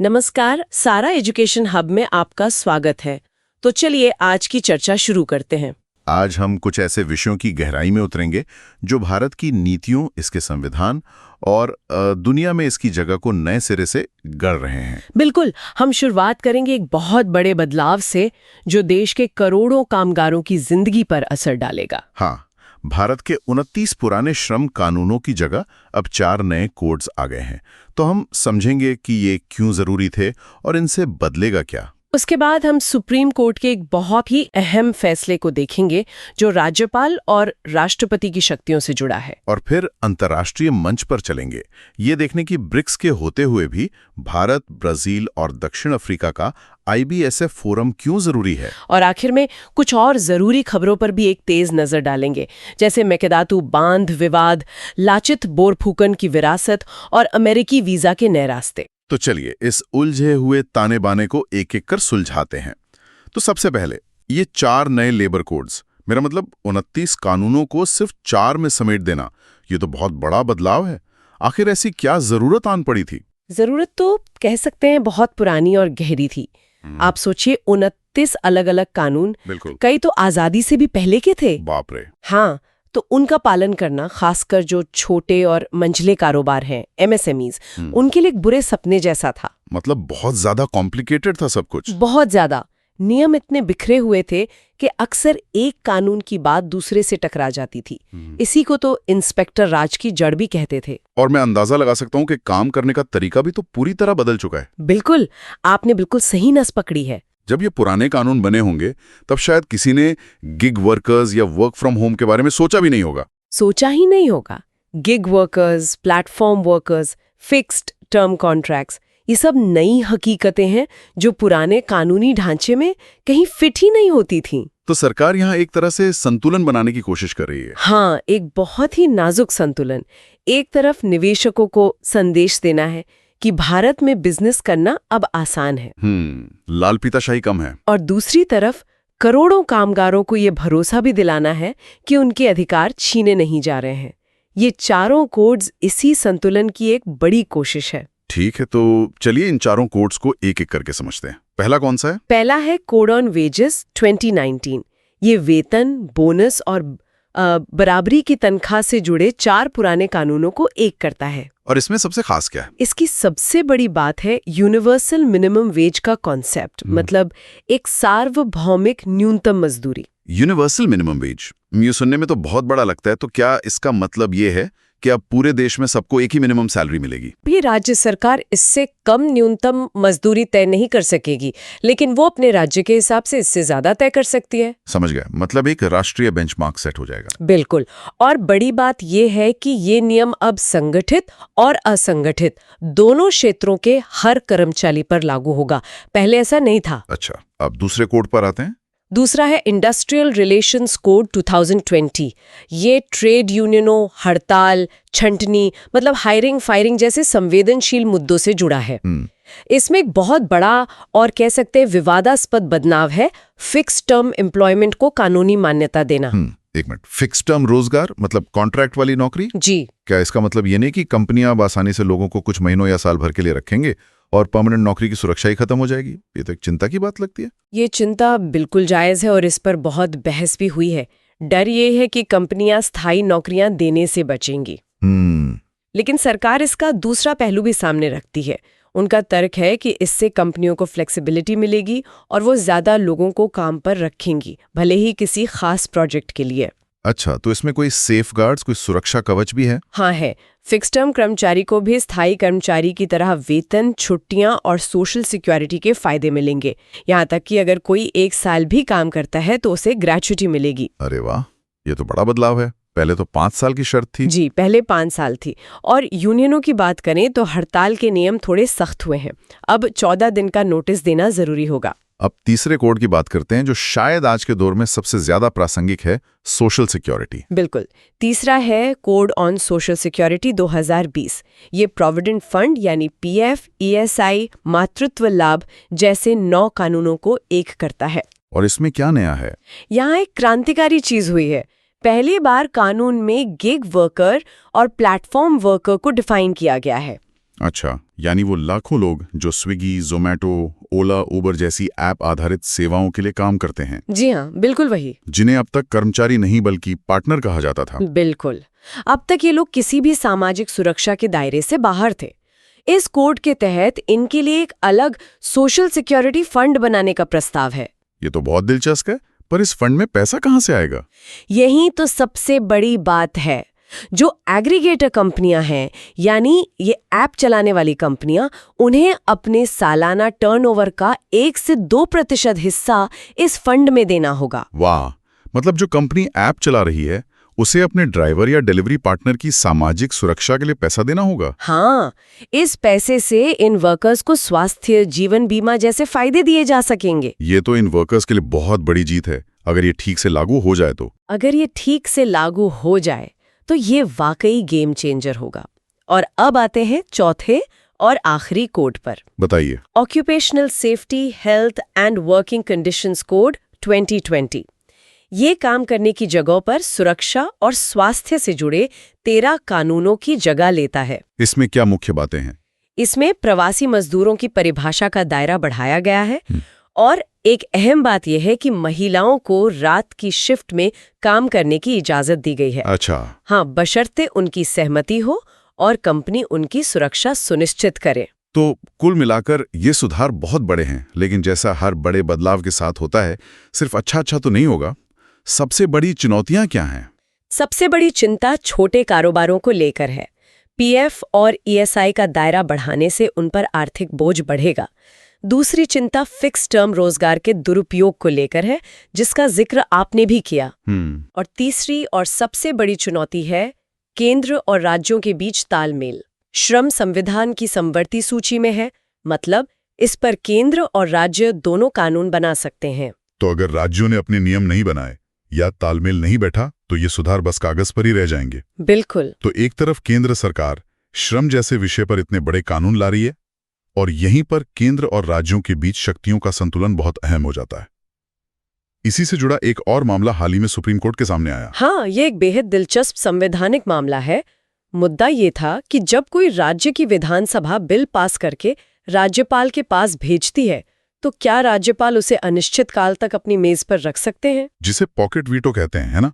नमस्कार, सारा education hub में आपका स्वागत है। तो चलिए आज की चर्चा शुरू करते हैं। आज हम कुछ ऐसे विषयों की गहराई में उतरेंगे जो भारत की नीतियों, इसके संविधान और दुनिया में इसकी जगह को नए सिरे से गढ़ रहे हैं। बिल्कुल, हम शुरुआत करेंगे एक बहुत बड़े बदलाव से जो देश के करोड़ों कामगारों की जिंदगी पर असर डालेगा। हाँ, भारत के 29 पुराने श्रम कानूनों की जगह अब 4 नए कोड्स आ गए हैं। तो हम समझेंगे कि ये क्यों जरूरी थे और इनसे बदलेगा क्या। उसके बाद हम सुप्रीम कोर्ट के एक बहुत ही अहम फैसले को देखेंगे जो राज्यपाल और राष्ट्रपति की शक्तियों से जुड़ा है। और फिर अंतर्राष्ट्रीय मंच पर चलेंगे, ये देखने की ब्रिक्स के होते हुए भी भारत, ब्राजील और दक्षिण अफ्रीका का IBSF फोरम क्यों जरूरी है। और आखिर में कुछ और जरूरी खबरों पर भी एक तेज नजर डालेंगे, जैसे मेकेदातु बांध विवाद, लाचित बोरफुकन की विरासत और अमेरिकी वीजा के नए रास्ते। तो चलिए इस उलझे हुए ताने बाने को एक एक कर सुलझाते हैं। तो सबसे पहले ये 4 नए लेबर कोड्स, मेरा मतलब 29 कानूनों को सिर्फ 4 में समेट देना, ये तो बहुत बड़ा बदलाव है। आखिर ऐसी क्या जरूरत आन पड़ी थी? जरूरत तो कह सकते हैं बहुत पुरानी और गहरी थी। आप सोचिए, 29 अलग अलग कानून, बिल्कुल, कई तो आजादी से भी पहले के थे। बाप रे। हाँ, तो उनका पालन करना, खासकर जो छोटे और मंझले कारोबार हैं, MSMEs, उनके लिए एक बुरे सपने जैसा था। मतलब बहुत ज्यादा कॉम्प्लिकेटेड था सब कुछ। बहुत ज्यादा। नियम इतने बिखरे हुए थे कि अक्सर एक कानून की बात दूसरे से टकरा जाती थी। इसी को तो इंस्पेक्टर राज की जड़ भी कहते थे। और मैं अंदाजा लगा सकता हूँ कि काम करने का तरीका भी तो पूरी तरह बदल चुका है। बिल्कुल, आपने बिल्कुल सही नस पकड़ी है। जब ये पुराने कानून बने होंगे तब शायद किसी ने गिग वर्कर्स या वर्क फ्रॉम होम के बारे में सोचा भी नहीं होगा। सोचा ही नहीं होगा। Gig workers, platform workers, fixed term contracts, ये सब नई हकीकतें हैं जो पुराने कानूनी ढांचे में कहीं फिट ही नहीं होती थीं। तो सरकार यहाँ एक तरह से संतुलन बनाने की कोशिश कर रही है। हाँ, एक बहुत ही नाजुक संतुलन। एक तरफ निवेशकों को संदेश देना है कि भारत में बिजनेस करना अब आसान है, लाल पीताशाही कम है। और दूसरी तरफ करोड़ों कामगारों को ये भरोसा भी दिलाना है कि उनके अधिकार छीने नहीं जा रहे हैं। ये चारों कोड्स इसी संतुलन की एक बड़ी कोशिश है। ठीक है, तो चलिए इन चारों कोड्स को एक एक करके समझते हैं। पहला कौन सा है? पहला है कोड ऑन वेजेस 2019। ये वेतन, बोनस और बराबरी की तनख्वाह से जुड़े 4 पुराने कानूनों को एक करता है। और इसमें सबसे खास क्या है? इसकी सबसे बड़ी बात है यूनिवर्सल मिनिमम वेज का कॉन्सेप्ट, मतलब एक सार्वभौमिक न्यूनतम मजदूरी। यूनिवर्सल मिनिमम वेज, ये सुनने में तो बहुत बड़ा लगता है। तो क्या इसका मतलब ये है कि अब पूरे देश में सबको एक ही मिनिमम सैलरी मिलेगी? ये राज्य सरकार इससे कम न्यूनतम मजदूरी तय नहीं कर सकेगी, लेकिन वो अपने राज्य के हिसाब से इससे ज्यादा तय कर सकती है। समझ गया, मतलब एक राष्ट्रीय बेंचमार्क सेट हो जाएगा। बिल्कुल। और बड़ी बात ये है कि ये नियम अब संगठित और असंगठित दोनों क्षेत्रों के हर कर्मचारी पर लागू होगा। पहले ऐसा नहीं था। अच्छा, अब दूसरे कोड पर आते हैं। दूसरा है इंडस्ट्रियल रिलेशंस कोड 2020। ये ट्रेड यूनियनों, हड़ताल, छंटनी, मतलब हायरिंग फायरिंग जैसे संवेदनशील मुद्दों से जुड़ा है। इसमें एक बहुत बड़ा और कह सकते हैं विवादास्पद बदलाव है, फिक्स टर्म एम्प्लॉयमेंट को कानूनी मान्यता देना। एक मिनट, फिक्स टर्म रोजगार मतलब कॉन्ट्रैक्ट वाली नौकरी? जी। क्या इसका मतलब ये नहीं कि कंपनियां आसानी से लोगों को कुछ महीनों या साल भर के लिए रखेंगे और परमानेंट नौकरी की सुरक्षा ही खत्म हो जाएगी? ये तो एक चिंता की बात लगती है। ये चिंता बिल्कुल जायज है और इस पर बहुत बहस भी हुई है। डर ये है कि कंपनियां स्थायी नौकरियां देने से बचेंगी। लेकिन सरकार इसका दूसरा पहलू भी सामने रखती है। उनका तर्क है कि इससे कंपनियों को फ्लेक्सिबिलिटी मिलेगी और वो ज्यादा लोगों को काम पर रखेंगी, भले ही किसी खास प्रोजेक्ट के लिए। अच्छा, तो इसमें कोई सेफगार्ड्स, कोई सुरक्षा कवच भी है? हाँ है। फिक्स टर्म कर्मचारी को भी स्थायी कर्मचारी की तरह वेतन, छुट्टियां और सोशल सिक्योरिटी के फायदे मिलेंगे। यहाँ तक कि अगर कोई 1 साल भी काम करता है तो उसे ग्रेच्युटी मिलेगी। अरे वाह, ये तो बड़ा बदलाव है। पहले तो 5 साल की शर्त थी। जी, पहले 5 साल थी। और यूनियनों की बात करें तो हड़ताल के नियम थोड़े सख्त हुए हैं। अब 14 दिन का नोटिस देना जरूरी होगा। अब तीसरे कोड की बात करते हैं जो शायद आज के दौर में सबसे ज्यादा प्रासंगिक है, सोशल सिक्योरिटी। बिल्कुल। तीसरा है कोड ऑन सोशल सिक्योरिटी 2020। ये प्रोविडेंट फंड यानी PF, ESI, मातृत्व लाभ जैसे 9 कानूनों को एक करता है। और इसमें क्या नया है? यहाँ एक क्रांतिकारी चीज हुई है। पहली बार कानून में गिग वर्कर और प्लेटफॉर्म वर्कर को डिफाइन किया गया है। अच्छा, यानी वो लाखों लोग जो स्विगी, जोमैटो, ओला, उबर जैसी ऐप आधारित सेवाओं के लिए काम करते हैं। जी हाँ, बिल्कुल वही। जिन्हें अब तक कर्मचारी नहीं बल्कि पार्टनर कहा जाता था। बिल्कुल। अब तक ये लोग किसी भी सामाजिक सुरक्षा के दायरे से बाहर थे। इस कोड के तहत इनके लिए एक अलग सोशल सिक्योरिटी फंड बनाने का प्रस्ताव है। ये तो बहुत दिलचस्प है, पर इस फंड में पैसा कहाँ से आएगा? यही तो सबसे बड़ी बात है। जो एग्रीगेटर कंपनियां हैं, यानी ये ऐप चलाने वाली कंपनियां, उन्हें अपने सालाना टर्नओवर का 1 से 2% हिस्सा इस फंड में देना होगा। वाह, मतलब जो कंपनी ऐप चला रही है उसे अपने ड्राइवर या डिलीवरी पार्टनर की सामाजिक सुरक्षा के लिए पैसा देना होगा। हाँ, इस पैसे से इन वर्कर्स को स्वास्थ्य, जीवन बीमा जैसे फायदे दिए जा सकेंगे। ये तो इन वर्कर्स के लिए बहुत बड़ी जीत है, अगर ये ठीक से लागू हो जाए तो। अगर ये ठीक से लागू हो जाए तो ये वाकई गेम चेंजर होगा। और अब आते हैं चौथे और आखिरी कोड पर। बताइए। Occupational safety, health and working conditions code 2020। ये काम करने की जगहों पर सुरक्षा और स्वास्थ्य से जुड़े 13 कानूनों की जगह लेता है। इसमें क्या मुख्य बातें हैं? इसमें प्रवासी मजदूरों की परिभाषा का दायरा बढ़ाया गया है और एक अहम बात यह है कि महिलाओं को रात की शिफ्ट में काम करने की इजाजत दी गई है। अच्छा। हाँ, बशर्ते उनकी सहमति हो और कंपनी उनकी सुरक्षा सुनिश्चित करे। तो कुल मिलाकर ये सुधार बहुत बड़े हैं, लेकिन जैसा हर बड़े बदलाव के साथ होता है, सिर्फ अच्छा तो नहीं होगा। सबसे बड़ी चुनौतियां क्या हैं? सबसे बड़ी चिंता छोटे कारोबारों को लेकर है। पीएफ और ईएसआई का दायरा बढ़ाने से उन पर आर्थिक बोझ बढ़ेगा। दूसरी चिंता फिक्स टर्म रोजगार के दुरुपयोग को लेकर है, जिसका जिक्र आपने भी किया। और तीसरी और सबसे बड़ी चुनौती है केंद्र और राज्यों के बीच तालमेल। श्रम संविधान की समवर्ती सूची में है, मतलब इस पर केंद्र और राज्य दोनों कानून बना सकते हैं। तो अगर राज्यों ने अपने नियम नहीं बनाए या तालमेल नहीं बैठा तो ये सुधार बस कागज पर ही रह जाएंगे। बिल्कुल। तो एक तरफ केंद्र सरकार श्रम जैसे विषय पर इतने बड़े कानून ला रही है और यहीं पर केंद्र और राज्यों के बीच शक्तियों का संतुलन बहुत अहम हो जाता है। इसी से जुड़ा एक और मामला हाल ही में सुप्रीम कोर्ट के सामने आया। हाँ, ये एक बेहद दिलचस्प संवैधानिक मामला है। मुद्दा ये था कि जब कोई राज्य की विधानसभा बिल पास करके राज्यपाल के पास भेजती है, तो क्या राज्यपाल उसे अनिश्चित काल तक अपनी मेज पर रख सकते हैं? जिसे पॉकेट वीटो कहते हैं, है ना?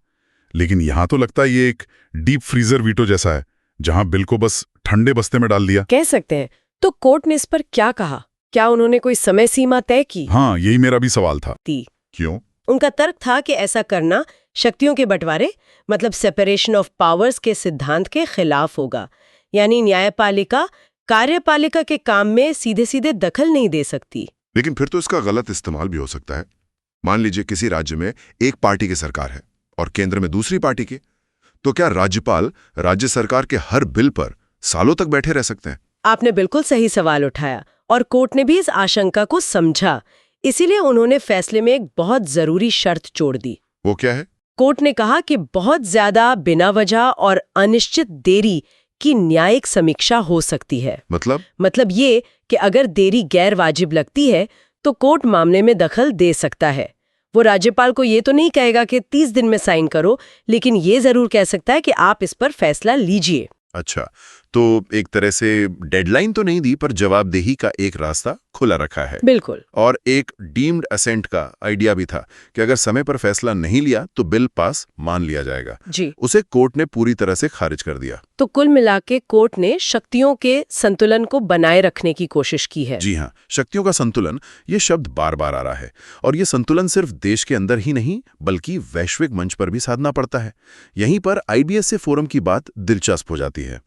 लेकिन यहां तो लगता है ये एक डीप फ्रीजर वीटो जैसा है, जहां बिल को बस ठंडे बस्ते में डाल दिया। कह सकते हैं। तो कोर्ट ने इस पर क्या कहा? क्या उन्होंने कोई समय सीमा तय की? हाँ, यही मेरा भी सवाल था। क्यों? उनका तर्क था कि ऐसा करना शक्तियों के बंटवारे, मतलब सेपरेशन ऑफ पावर्स के सिद्धांत के खिलाफ होगा। यानी न्यायपालिका कार्यपालिका के काम में सीधे सीधे दखल नहीं दे सकती। लेकिन फिर तो इसका गलत इस्तेमाल भी हो सकता है। मान लीजिए किसी राज्य में एक पार्टी की सरकार है और केंद्र में दूसरी पार्टी की, तो क्या राज्यपाल राज्य सरकार के हर बिल पर सालों तक बैठे रह सकते हैं? आपने बिल्कुल सही सवाल उठाया और कोर्ट ने भी इस आशंका को समझा। इसीलिए उन्होंने फैसले में एक बहुत जरूरी शर्त जोड़ दी। वो क्या है? कोर्ट ने कहा कि बहुत ज्यादा बिना वजह और अनिश्चित देरी की न्यायिक समीक्षा हो सकती है। मतलब ये कि अगर देरी गैर वाजिब लगती है तो कोर्ट मामले में दखल दे सकता है। वो राज्यपाल को ये तो नहीं कहेगा कि 30 दिन में साइन करो, लेकिन ये जरूर कह सकता है कि आप इस पर फैसला लीजिए। अच्छा, तो एक तरह से डेडलाइन तो नहीं दी, पर जवाबदेही का एक रास्ता खुला रखा है। बिल्कुल। और एक डीम्ड असेंट का आइडिया भी था कि अगर समय पर फैसला नहीं लिया तो बिल पास मान लिया जाएगा। जी। उसे कोर्ट ने पूरी तरह से खारिज कर दिया। तो कुल मिलाके कोर्ट ने शक्तियों के संतुलन को बनाए रखने की कोशिश की है। जी हाँ, शक्तियों का संतुलन, ये शब्द बार बार आ रहा है। और ये संतुलन सिर्फ देश के अंदर ही नहीं बल्कि वैश्विक मंच पर भी साधना पड़ता है। यहीं पर IBSA फोरम की बात दिलचस्प हो जाती है।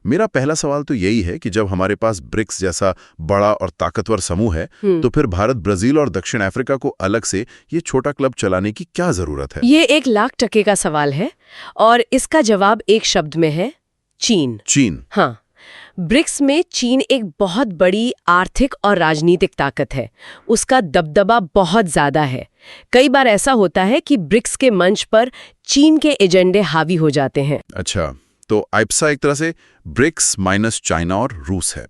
मेरा पहला सवाल तो यही है कि जब हमारे पास ब्रिक्स जैसा बड़ा और ताकतवर समूह है, तो फिर भारत, ब्राजील और दक्षिण अफ्रीका को अलग से ये छोटा क्लब चलाने की क्या जरूरत है? ये 1,00,000% का सवाल है और इसका जवाब एक शब्द में है, चीन। हाँ, ब्रिक्स में चीन एक बहुत बड़ी आर्थिक और राजनीतिक ताकत है। उसका दबदबा बहुत ज्यादा है। कई बार ऐसा होता है कि ब्रिक्स के मंच पर चीन के एजेंडे हावी हो जाते हैं। अच्छा, तो IBSA एक तरह से ब्रिक्स माइनस चाइना और रूस है।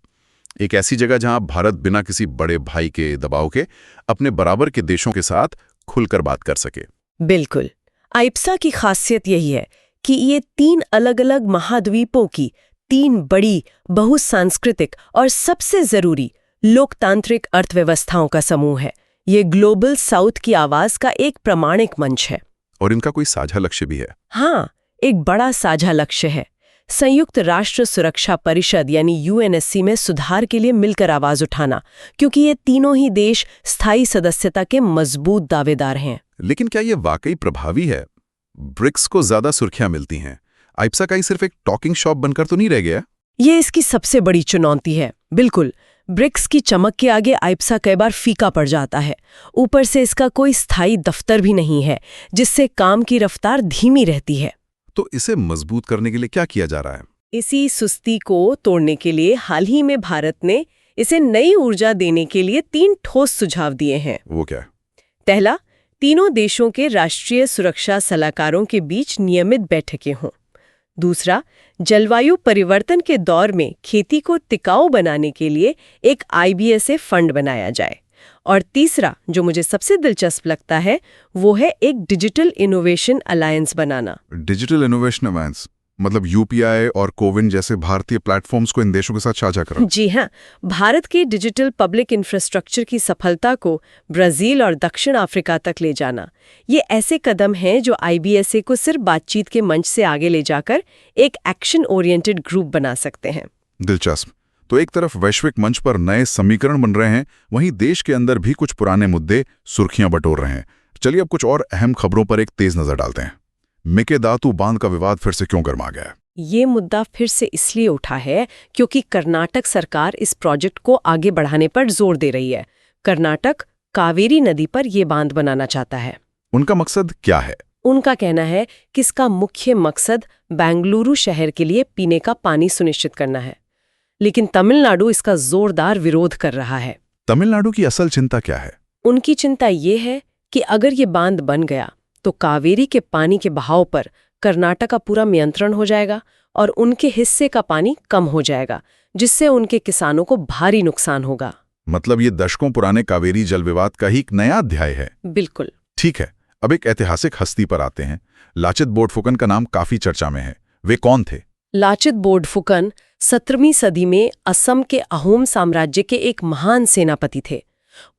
एक ऐसी जगह जहां भारत बिना किसी बड़े भाई के दबाव के अपने बराबर के देशों के साथ खुलकर बात कर सके। बिल्कुल। IBSA की खासियत यही है कि ये 3 अलग-अलग महाद्वीपों की 3 बड़ी बहुसांस्कृतिक और सबसे जरूरी लोकतांत्रिक अर्थव्यवस्थाओं का समूह है। ये ग्लोबल साउथ की आवाज का एक प्रामाणिक मंच है। और इनका कोई साझा लक्ष्य भी है? हाँ, एक बड़ा साझा लक्ष्य है। संयुक्त राष्ट्र सुरक्षा परिषद यानी यूएनएससी में सुधार के लिए मिलकर आवाज उठाना, क्योंकि ये तीनों ही देश स्थायी सदस्यता के मजबूत दावेदार हैं। लेकिन क्या ये वाकई प्रभावी है? ब्रिक्स को ज्यादा सुर्खियां मिलती हैं। आइप्सा का ही सिर्फ एक टॉकिंग शॉप बनकर तो नहीं रह गया? ये इसकी सबसे बड़ी चुनौती है। बिल्कुल, ब्रिक्स की चमक के आगे आइप्सा कई बार फीका पड़ जाता है। ऊपर से इसका कोई स्थायी दफ्तर भी नहीं है, जिससे काम की रफ्तार धीमी रहती है। तो इसे मजबूत करने के लिए क्या किया जा रहा है? इसी सुस्ती को तोड़ने के लिए हाल ही में भारत ने इसे नई ऊर्जा देने के लिए 3 ठोस सुझाव दिए हैं। वो क्या? पहला, तीनों देशों के राष्ट्रीय सुरक्षा सलाहकारों के बीच नियमित बैठकें हों। दूसरा, जलवायु परिवर्तन के दौर में खेती को टिकाऊ बनाने के लिए एक IBSA फंड बनाया जाए। और तीसरा, जो मुझे सबसे दिलचस्प लगता है, वो है एक डिजिटल इनोवेशन अलायंस बनाना। डिजिटल इनोवेशन अलायंस मतलब UPI और कोविन जैसे भारतीय प्लेटफॉर्म्स को इन देशों के साथ साझा करना? जी हाँ, भारत के डिजिटल पब्लिक इंफ्रास्ट्रक्चर की सफलता को ब्राजील और दक्षिण अफ्रीका तक ले जाना, ये ऐसे कदम हैं जो IBSA को सिर्फ बातचीत के मंच से आगे ले जाकर एक एक्शन ओरिएंटेड ग्रुप बना सकते हैं। दिलचस्प। तो एक तरफ वैश्विक मंच पर नए समीकरण बन रहे हैं, वहीं देश के अंदर भी कुछ पुराने मुद्दे सुर्खियां बटोर रहे हैं। चलिए अब कुछ और अहम खबरों पर एक तेज नजर डालते हैं। मेकेदातु बांध का विवाद फिर से क्यों गर्मा गया है? ये मुद्दा फिर से इसलिए उठा है क्योंकि कर्नाटक सरकार इस प्रोजेक्ट को आगे बढ़ाने पर जोर दे रही है। कर्नाटक कावेरी नदी पर ये बांध बनाना चाहता है। उनका मकसद क्या है? उनका कहना है कि इसका मुख्य मकसद बेंगलुरु शहर के लिए पीने का पानी सुनिश्चित करना है। लेकिन तमिलनाडु इसका जोरदार विरोध कर रहा है। तमिलनाडु की असल चिंता क्या है? उनकी चिंता ये है कि अगर ये बांध बन गया तो कावेरी के पानी के बहाव पर कर्नाटक का पूरा नियंत्रण हो जाएगा और उनके हिस्से का पानी कम हो जाएगा, जिससे उनके किसानों को भारी नुकसान होगा। मतलब ये दशकों पुराने कावेरी जल विवाद का ही एक नया अध्याय है। बिल्कुल ठीक है, अब एक ऐतिहासिक हस्ती पर आते हैं। लाचित बोरफुकन का नाम काफी चर्चा में है। वे कौन थे? लाचित बोरफुकन 17वीं सदी में असम के अहोम साम्राज्य के एक महान सेनापति थे।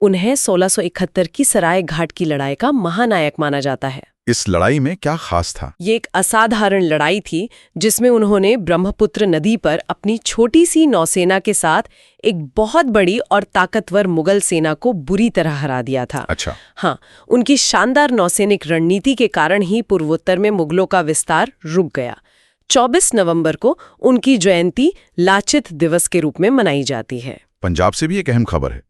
उन्हें 1671 की सराय घाट की लड़ाई का महानायक माना जाता है। इस लड़ाई में क्या खास था? ये एक असाधारण लड़ाई थी जिसमें उन्होंने ब्रह्मपुत्र नदी पर अपनी छोटी सी नौसेना के साथ एक बहुत बड़ी और ताकतवर मुगल सेना को बुरी तरह हरा दिया था। अच्छा। हाँ, उनकी शानदार नौसैनिक रणनीति के कारण ही पूर्वोत्तर में मुगलों का विस्तार रुक गया। 24 नवंबर को उनकी जयंती लाचित दिवस के रूप में मनाई जाती है। पंजाब से भी एक अहम खबर है।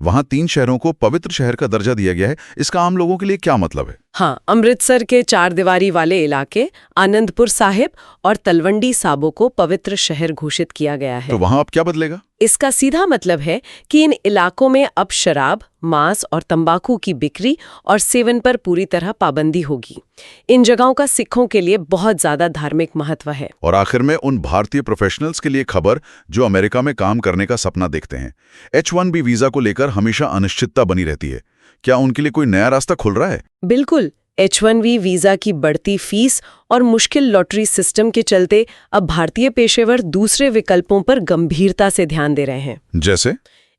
वहां 3 शहरों को पवित्र शहर का दर्जा दिया गया है। इसका आम लोगों के लिए क्या मतलब है? हाँ, अमृतसर के 4 दीवारी वाले इलाके, आनंदपुर साहिब और तलवंडी साबो को पवित्र शहर घोषित किया गया है। तो वहां अब क्या बदलेगा? इसका सीधा मतलब है कि इन इलाकों में अब शराब, मांस और तंबाकू की बिक्री और सेवन पर पूरी तरह पाबंदी होगी। इन जगहों का सिखों के लिए बहुत ज्यादा धार्मिक महत्व है। और आखिर में उन भारतीय प्रोफेशनल्स के लिए खबर जो अमेरिका में काम करने का सपना देखते हैं। H-1B वीजा को लेकर हमेशा अनिश्चितता बनी रहती है। क्या उनके लिए कोई नया रास्ता खुल रहा है? बिल्कुल। H-1B वीजा की बढ़ती फीस और मुश्किल लॉटरी सिस्टम के चलते अब भारतीय पेशेवर दूसरे विकल्पों पर गंभीरता से ध्यान दे रहे हैं। जैसे?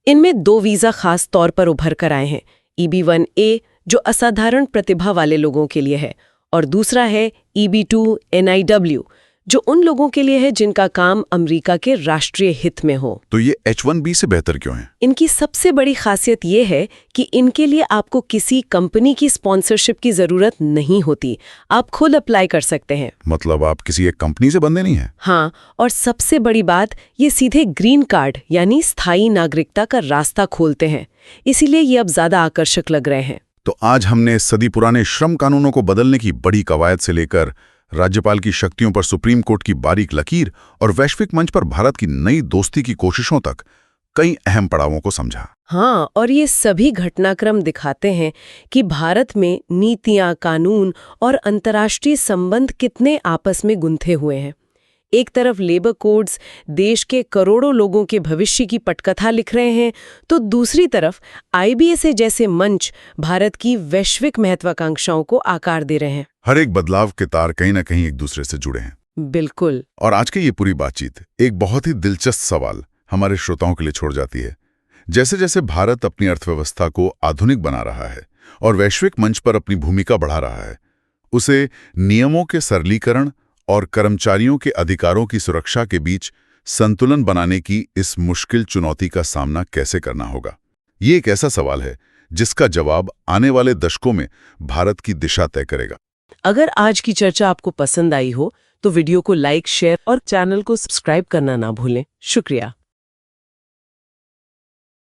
इनमें 2 वीजा खास तौर पर उभर कर आए हैं। EB-1A जो असाधारण प्रतिभा वाले लोगों के लिए है, और दूसरा है EB-2 NIW जो उन लोगों के लिए है जिनका काम अमेरिका के राष्ट्रीय हित में हो। तो ये H-1B से बेहतर क्यों है? इनकी सबसे बड़ी खासियत ये है कि इनके लिए आपको किसी कंपनी की स्पॉन्सरशिप की जरूरत नहीं होती। आप खुद अप्लाई कर सकते हैं। मतलब आप किसी एक कंपनी से बंधे नहीं हैं? हाँ, और सबसे बड़ी बात, ये सीधे ग्रीन कार्ड यानी स्थायी नागरिकता का रास्ता खोलते हैं। इसीलिए ये अब ज्यादा आकर्षक लग रहे हैं। तो आज हमने सदी पुराने श्रम कानूनों को बदलने की बड़ी कवायद से लेकर राज्यपाल की शक्तियों पर सुप्रीम कोर्ट की बारीक लकीर और वैश्विक मंच पर भारत की नई दोस्ती की कोशिशों तक कई अहम पड़ावों को समझा। हाँ, और ये सभी घटनाक्रम दिखाते हैं कि भारत में नीतियां, कानून और अंतर्राष्ट्रीय संबंध कितने आपस में गुंथे हुए हैं। एक तरफ लेबर कोड्स देश के करोड़ों लोगों के भविष्य की पटकथा लिख रहे हैं, तो दूसरी तरफ IBSA जैसे मंच भारत की वैश्विक महत्वाकांक्षाओं को आकार दे रहे हैं। हर एक बदलाव के तार कहीं ना कहीं एक दूसरे से जुड़े हैं। बिल्कुल। और आज की ये पूरी बातचीत एक बहुत ही दिलचस्प सवाल हमारे श्रोताओं के लिए छोड़ जाती है। जैसे जैसे भारत अपनी अर्थव्यवस्था को आधुनिक बना रहा है और वैश्विक मंच पर अपनी भूमिका बढ़ा रहा है, उसे नियमों के सरलीकरण और कर्मचारियों के अधिकारों की सुरक्षा के बीच संतुलन बनाने की इस मुश्किल चुनौती का सामना कैसे करना होगा। ये एक ऐसा सवाल है जिसका जवाब आने वाले दशकों में भारत की दिशा तय करेगा। अगर आज की चर्चा आपको पसंद आई हो तो वीडियो को लाइक, शेयर और चैनल को सब्सक्राइब करना ना भूलें। शुक्रिया।